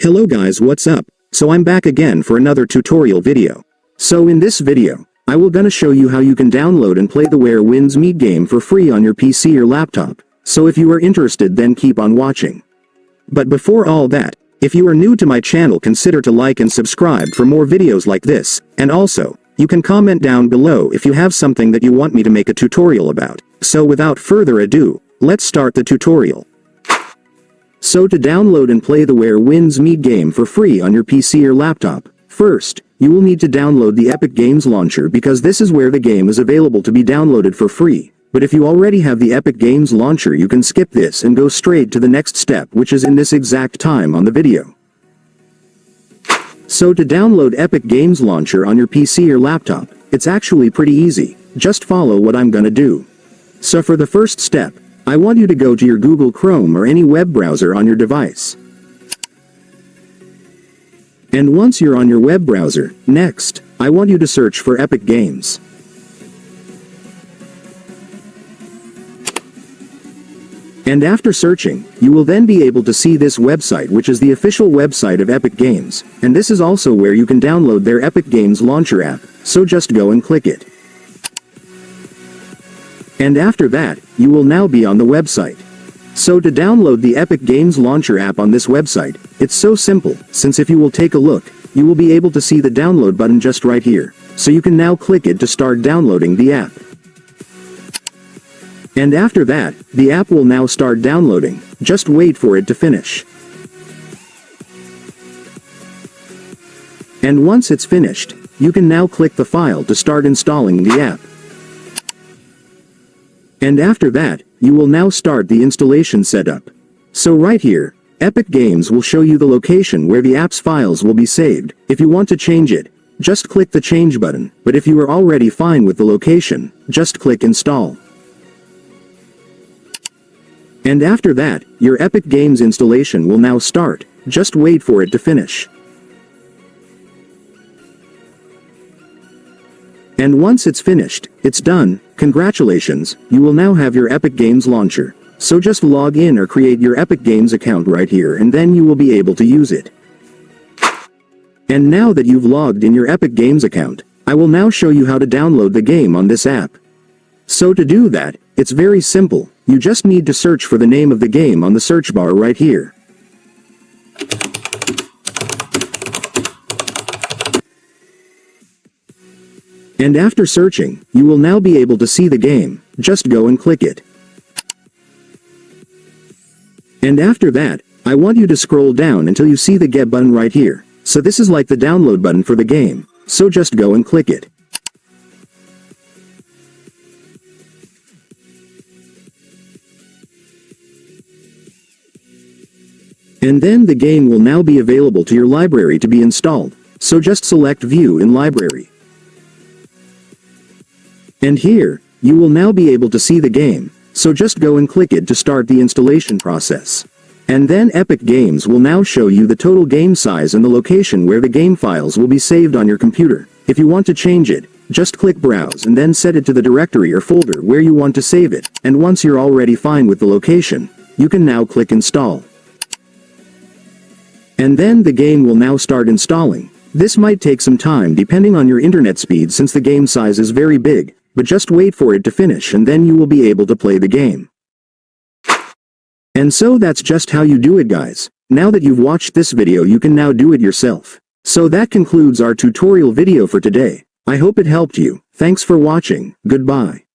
Hello guys, what's up? So I'm back again for another tutorial video. So in this video, I will gonna show you how you can download and play the Where Winds Meet game for free on your PC or laptop. So if you are interested, then keep on watching. But before all that, if you are new to my channel, consider to like and subscribe for more videos like this, and also, you can comment down below if you have something that you want me to make a tutorial about. So without further ado, let's start the tutorial. So to download and play the Where Winds Meet game for free on your PC or laptop, first, you will need to download the Epic Games Launcher because this is where the game is available to be downloaded for free. But if you already have the Epic Games Launcher, you can skip this and go straight to the next step, which is in this exact time on the video. So to download Epic Games Launcher on your PC or laptop, it's actually pretty easy. Just follow what I'm gonna do. So for the first step, I want you to go to your Google Chrome or any web browser on your device. And once you're on your web browser, next, I want you to search for Epic Games. And after searching, you will then be able to see this website, which is the official website of Epic Games, and this is also where you can download their Epic Games Launcher app, so just go and click it. And after that, you will now be on the website. So to download the Epic Games Launcher app on this website, it's so simple, since if you will take a look, you will be able to see the download button just right here, so you can now click it to start downloading the app. And after that, the app will now start downloading, just wait for it to finish. And once it's finished, you can now click the file to start installing the app. And after that, you will now start the installation setup. So right here, Epic Games will show you the location where the app's files will be saved. If you want to change it, just click the change button, but if you are already fine with the location, just click install. And after that, your Epic Games installation will now start. Just wait for it to finish. And once it's finished, it's done. Congratulations, you will now have your Epic Games Launcher. So just log in or create your Epic Games account right here, and then you will be able to use it. And now that you've logged in your Epic Games account, I will now show you how to download the game on this app. So to do that, it's very simple. You just need to search for the name of the game on the search bar right here. And after searching, you will now be able to see the game. Just go and click it. And after that, I want you to scroll down until you see the Get button right here. So this is like the download button for the game. So just go and click it. And then the game will now be available to your library to be installed. So just select View in Library. And here, you will now be able to see the game, so just go and click it to start the installation process. And then Epic Games will now show you the total game size and the location where the game files will be saved on your computer. If you want to change it, just click Browse and then set it to the directory or folder where you want to save it, and once you're already fine with the location, you can now click Install. And then the game will now start installing. This might take some time depending on your internet speed since the game size is very big. But just wait for it to finish and then you will be able to play the game. And so that's just how you do it, guys. Now that you've watched this video, you can now do it yourself. So that concludes our tutorial video for today. I hope it helped you. Thanks for watching. Goodbye.